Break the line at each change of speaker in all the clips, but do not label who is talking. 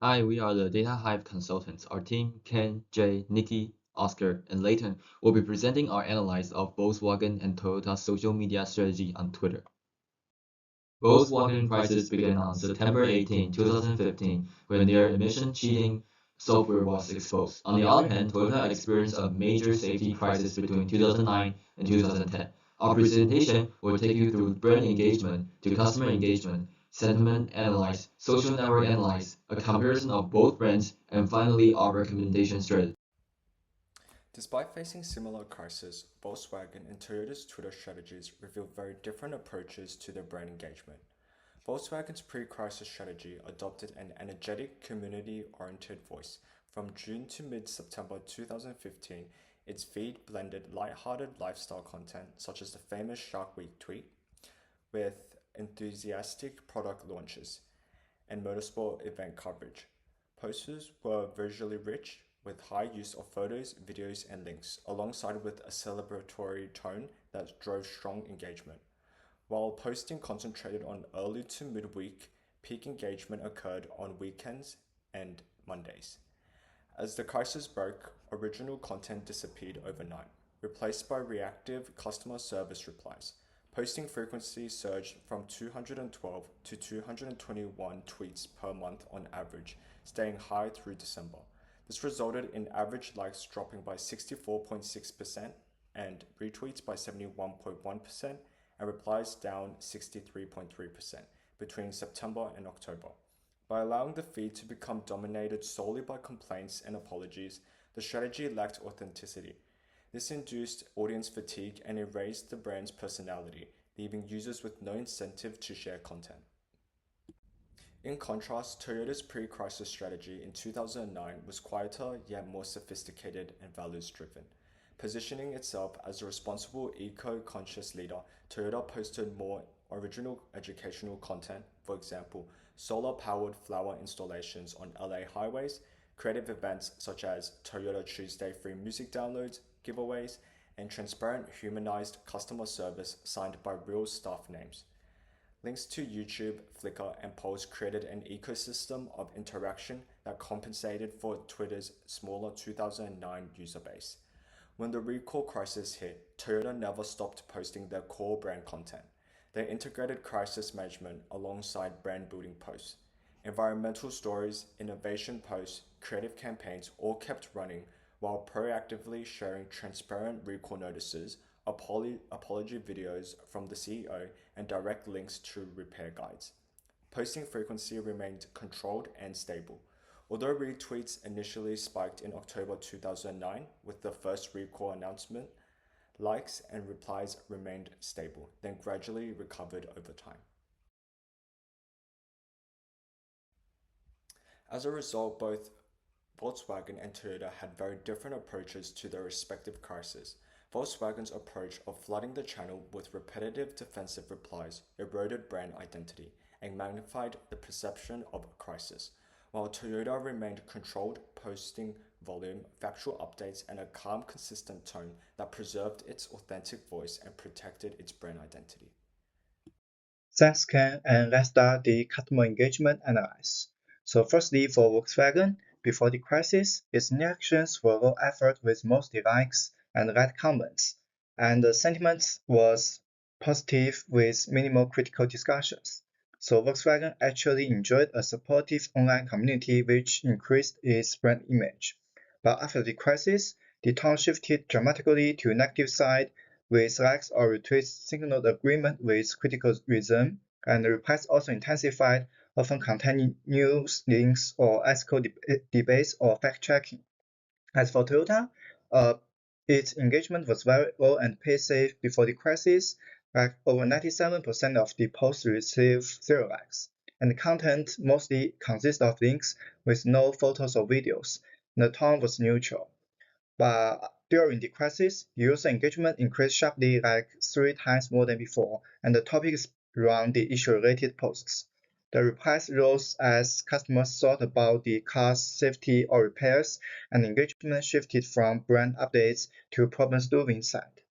Hi, we are the DataHive consultants. Our team, Ken, Jay, Nikki, Oscar, and Leighton, will be presenting our analysis of Volkswagen and Toyota's social media strategy on Twitter. Volkswagen crisis began on September 18, 2015, when their emission cheating software was exposed. On the other hand, Toyota experienced a major safety crisis between 2009 and 2010. Our presentation will take you through brand engagement to customer engagement, sentiment analyze, social network analyze, a comparison of both brands, and finally our recommendation strategy.
Despite facing similar crises, Volkswagen and Toyota's Twitter strategies reveal very different approaches to their brand engagement. Volkswagen's pre-crisis strategy adopted an energetic, community-oriented voice. From June to mid-September 2015, its feed blended light-hearted lifestyle content such as the famous Shark Week tweet with enthusiastic product launches and motorsport event coverage. Posters were visually rich, with high use of photos, videos, and links, alongside with a celebratory tone that drove strong engagement. While posting concentrated on early to midweek, peak engagement occurred on weekends and Mondays. As the crisis broke, original content disappeared overnight, replaced by reactive customer service replies. Posting frequency surged from 212 to 221 tweets per month on average, staying high through December. This resulted in average likes dropping by 64.6% and retweets by 71.1% and replies down 63.3% between September and October. By allowing the feed to become dominated solely by complaints and apologies, the strategy lacked authenticity. This induced audience fatigue and erased the brand's personality, leaving users with no incentive to share content. In contrast, Toyota's pre-crisis strategy in 2009 was quieter yet more sophisticated and values-driven. Positioning itself as a responsible eco-conscious leader, Toyota posted more original educational content, for example, solar-powered flower installations on LA highways, creative events such as Toyota Tuesday free music downloads, giveaways, and transparent humanized customer service signed by real staff names. Links to YouTube, Flickr, and polls created an ecosystem of interaction that compensated for Twitter's smaller 2009 user base. When the recall crisis hit, Toyota never stopped posting their core brand content. They integrated crisis management alongside brand building posts. Environmental stories, innovation posts, creative campaigns all kept running while proactively sharing transparent recall notices, apology videos from the CEO, and direct links to repair guides. Posting frequency remained controlled and stable. Although retweets initially spiked in October 2009 with the first recall announcement, likes and replies remained stable, then gradually recovered over time. As a result, both Volkswagen and Toyota had very different approaches to their respective crises. Volkswagen's approach of flooding the channel with repetitive defensive replies eroded brand identity and magnified the perception of a crisis, while Toyota remained controlled, posting volume, factual updates, and a calm, consistent tone that preserved its authentic voice and protected its brand identity.
Thanks, Ken, and let's start the customer engagement analysis. So firstly, for Volkswagen, before the crisis, its new actions were low effort with mostly likes and red comments, and the sentiment was positive with minimal critical discussions. So Volkswagen actually enjoyed a supportive online community which increased its brand image. But after the crisis, the tone shifted dramatically to negative side with likes or retweets signaled agreement with criticism, and the replies also intensified, often containing news, links, or ethical debates or fact-checking. As for Toyota, uh, its engagement was very low and passive before the crisis, like over 97% of the posts received zero likes, and the content mostly consists of links with no photos or videos. The tone was neutral. But during the crisis, user engagement increased sharply, like 3 times more than before, and the topics around the issue-related posts. The replies rose as customers thought about the car's safety or repairs, and engagement shifted from brand updates to problem-solving side.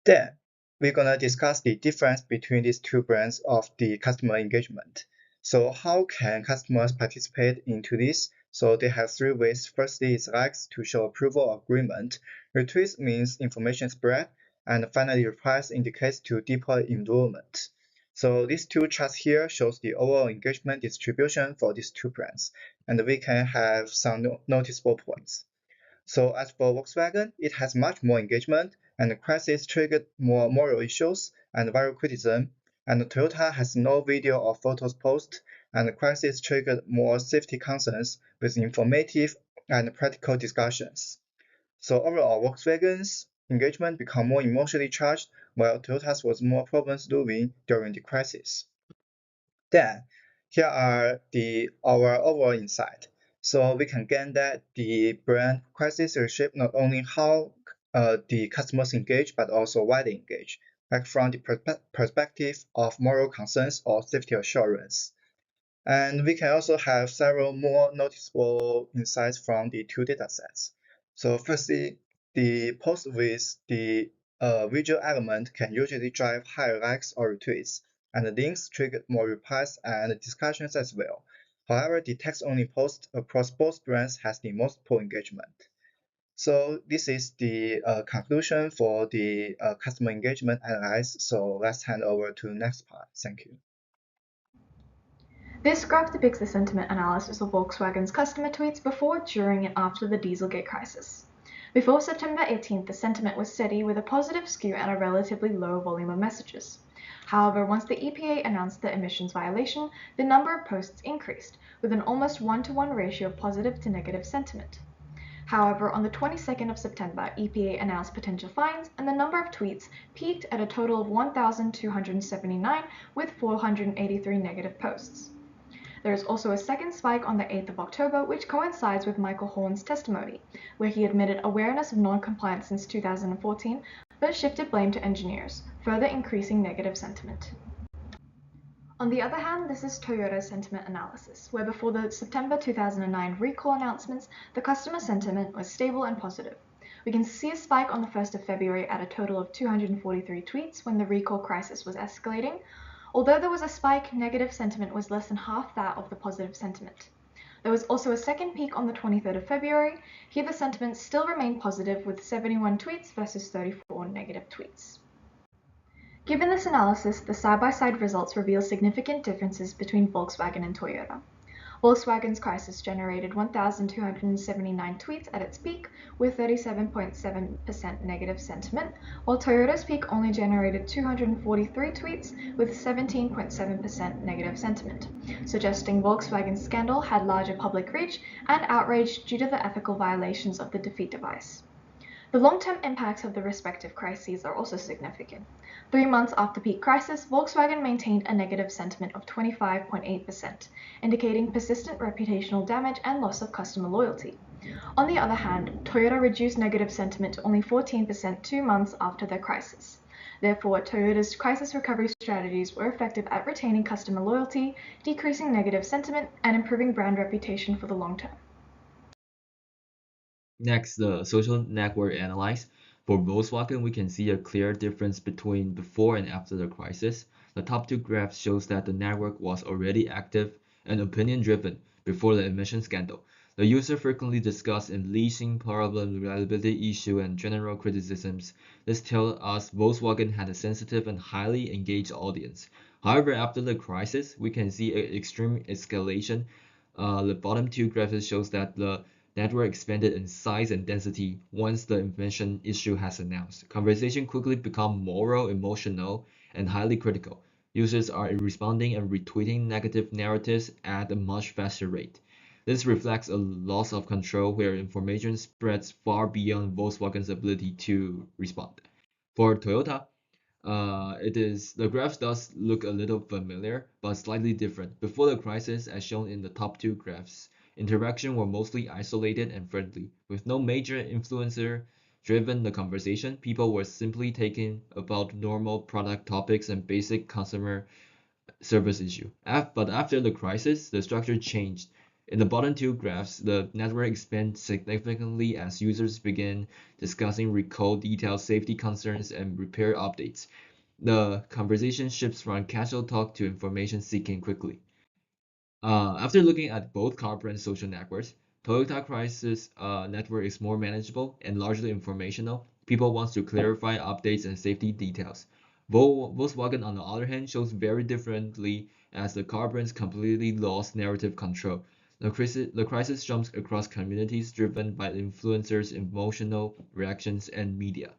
Then, we're gonna discuss the difference between these two brands of the customer engagement. So how can customers participate into this? So they have three ways. Firstly is likes to show approval or agreement. Retweets means information spread. And finally replies indicates to deeper involvement. So these two charts here shows the overall engagement distribution for these two brands. And we can have some noticeable points. So as for Volkswagen, it has much more engagement, and the crisis triggered more moral issues and viral criticism, and Toyota has no video or photos post, and the crisis triggered more safety concerns with informative and practical discussions. So overall, Volkswagen's engagement became more emotionally charged, while Toyota's was more problem-solving during the crisis. Then, here are our overall insight. So we can gain that the brand crisis reshape not only how the customers engage, but also why they engage, like from the perspective of moral concerns or safety assurance. And we can also have several more noticeable insights from the two datasets. So firstly, the post with the visual element can usually drive higher likes or retweets, and the links trigger more replies and discussions as well. However, the text-only post across both brands has the most poor engagement. So this is the conclusion for the customer engagement analysis. So let's hand over to the next part. Thank you.
This graph depicts the sentiment analysis of Volkswagen's customer tweets before, during, and after the Dieselgate crisis. Before September 18th, the sentiment was steady with a positive skew and a relatively low volume of messages. However, once the EPA announced the emissions violation, the number of posts increased, with an almost one-to-one ratio of positive to negative sentiment. However, on the 22nd of September, EPA announced potential fines, and the number of tweets peaked at a total of 1,279 with 483 negative posts. There is also a second spike on the 8th of October, which coincides with Michael Horn's testimony, where he admitted awareness of non-compliance since 2014, but shifted blame to engineers, further increasing negative sentiment. On the other hand, this is Toyota's sentiment analysis, where before the September 2009 recall announcements, the customer sentiment was stable and positive. We can see a spike on the 1st of February at a total of 243 tweets when the recall crisis was escalating. Although there was a spike, negative sentiment was less than half that of the positive sentiment. There was also a second peak on the 23rd of February. Here the sentiment still remained positive with 71 tweets versus 34 negative tweets. Given this analysis, the side-by-side results reveal significant differences between Volkswagen and Toyota. Volkswagen's crisis generated 1,279 tweets at its peak, with 37.7% negative sentiment, while Toyota's peak only generated 243 tweets with 17.7% negative sentiment, suggesting Volkswagen's scandal had larger public reach and outrage due to the ethical violations of the defeat device. The long-term impacts of the respective crises are also significant. 3 months after peak crisis, Volkswagen maintained a negative sentiment of 25.8%, indicating persistent reputational damage and loss of customer loyalty. On the other hand, Toyota reduced negative sentiment to only 14% 2 months after the crisis. Therefore, Toyota's crisis recovery strategies were effective at retaining customer loyalty, decreasing negative sentiment, and improving brand reputation for the long term.
Next, the social network analysis. For Volkswagen, we can see a clear difference between before and after the crisis. The top two graphs shows that the network was already active and opinion-driven before the emission scandal. The user frequently discussed leasing problem, reliability issue, and general criticisms. This tells us Volkswagen had a sensitive and highly engaged audience. However, after the crisis, we can see an extreme escalation. The bottom two graphs shows that the network expanded in size and density once the emission issue has announced. Conversation quickly become moral, emotional, and highly critical. Users are responding and retweeting negative narratives at a much faster rate. This reflects a loss of control where information spreads far beyond Volkswagen's ability to respond. For Toyota, the graph does look a little familiar, but slightly different. Before the crisis, as shown in the top two graphs, interaction were mostly isolated and friendly, with no major influencer driven the conversation. People were simply talking about normal product topics and basic customer service issue. But after the crisis, the structure changed. In the bottom two graphs, the network expanded significantly as users began discussing recall details, safety concerns, and repair updates. The conversation shifts from casual talk to information seeking quickly. After looking at both corporate and social networks, Toyota Crisis network is more manageable and largely informational. People want to clarify updates and safety details. Volkswagen, on the other hand, shows very differently as the car brands completely lost narrative control. The crisis jumps across communities driven by influencers' emotional reactions and media.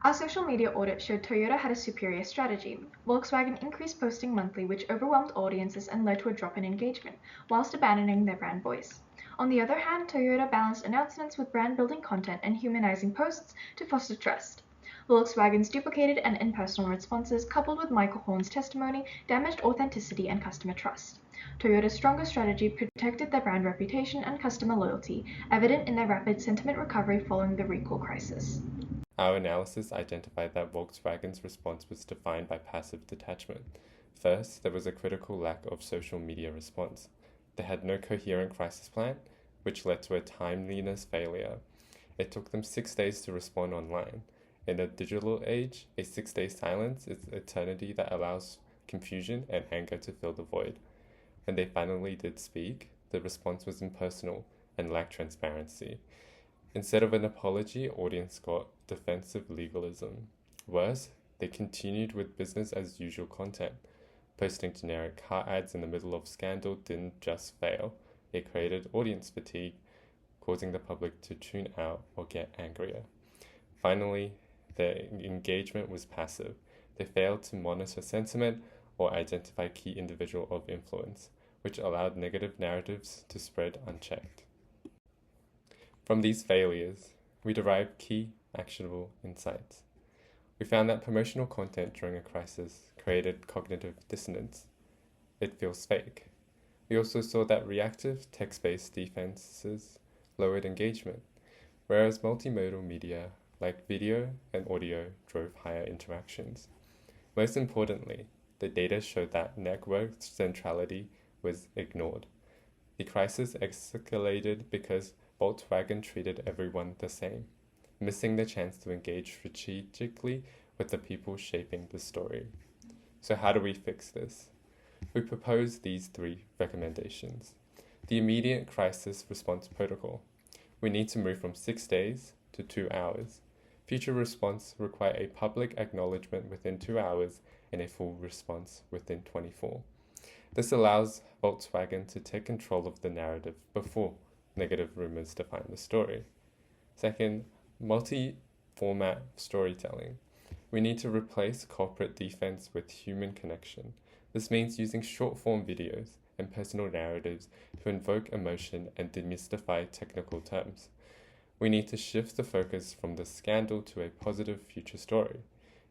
Our social media audit showed Toyota had a superior strategy. Volkswagen increased posting monthly, which overwhelmed audiences and led to a drop in engagement, whilst abandoning their brand voice. On the other hand, Toyota balanced announcements with brand building content and humanizing posts to foster trust. Volkswagen's duplicated and impersonal responses, coupled with Michael Horn's testimony, damaged authenticity and customer trust. Toyota's stronger strategy protected their brand reputation and customer loyalty, evident in their rapid sentiment recovery following the recall crisis.
Our analysis identified that Volkswagen's response was defined by passive detachment. First, there was a critical lack of social media response. They had no coherent crisis plan, which led to a timeliness failure. It took them 6 days to respond online. In a digital age, a 6-day silence is eternity that allows confusion and anger to fill the void. When they finally did speak, the response was impersonal and lacked transparency. Instead of an apology, audience got defensive legalism. Worse, they continued with business as usual content. Posting generic car ads in the middle of scandal didn't just fail, it created audience fatigue, causing the public to tune out or get angrier. Finally, their engagement was passive. They failed to monitor sentiment or identify key individual of influence, which allowed negative narratives to spread unchecked. From these failures, we derived key actionable insights. We found that promotional content during a crisis created cognitive dissonance. It feels fake. We also saw that reactive text-based defenses lowered engagement, whereas multimodal media like video and audio drove higher interactions. Most importantly, the data showed that network centrality was ignored. The crisis escalated because Volkswagen treated everyone the same, missing the chance to engage strategically with the people shaping the story. So how do we fix this? We propose these 3 recommendations. The immediate crisis response protocol. We need to move from 6 days to 2 hours. Future response require a public acknowledgement within 2 hours and a full response within 24. This allows Volkswagen to take control of the narrative before negative rumors define the story. Second, multi-format storytelling. We need to replace corporate defense with human connection. This means using short-form videos and personal narratives to invoke emotion and demystify technical terms. We need to shift the focus from the scandal to a positive future story,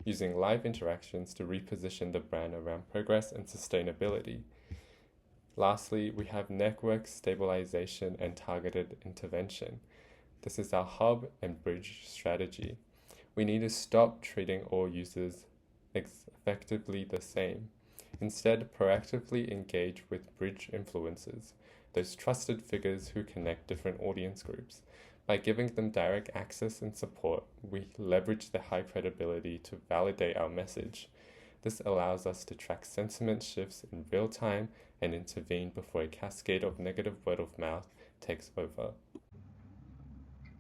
using live interactions to reposition the brand around progress and sustainability. Lastly, we have network stabilization and targeted intervention. This is our hub and bridge strategy. We need to stop treating all users effectively the same. Instead, proactively engage with bridge influencers, those trusted figures who connect different audience groups. By giving them direct access and support, we leverage their high credibility to validate our message. This allows us to track sentiment shifts in real time and intervene before a cascade of negative word of mouth takes over.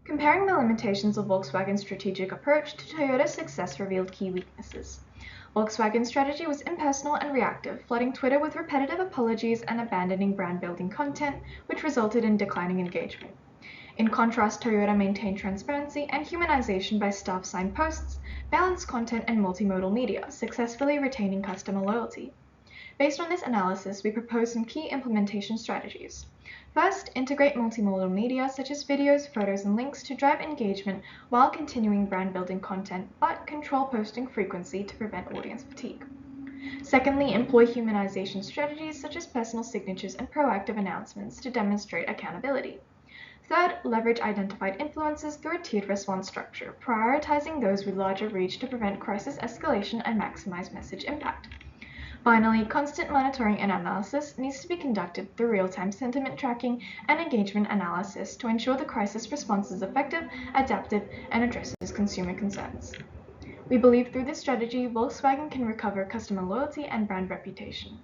Comparing the limitations of Volkswagen's strategic approach to Toyota's success revealed key weaknesses. Volkswagen's strategy was impersonal and reactive, flooding Twitter with repetitive apologies and abandoning brand-building content, which resulted in declining engagement. In contrast, Toyota maintained transparency and humanization by staff-signed posts, balanced content, and multimodal media, successfully retaining customer loyalty. Based on this analysis, we propose some key implementation strategies. First, integrate multimodal media such as videos, photos, and links to drive engagement while continuing brand-building content, but control posting frequency to prevent audience fatigue. Secondly, employ humanization strategies such as personal signatures and proactive announcements to demonstrate accountability. Third, leverage identified influencers through a tiered response structure, prioritizing those with larger reach to prevent crisis escalation and maximize message impact. Finally, constant monitoring and analysis needs to be conducted through real-time sentiment tracking and engagement analysis to ensure the crisis response is effective, adaptive, and addresses consumer concerns. We believe through this strategy, Volkswagen can recover customer loyalty and brand reputation.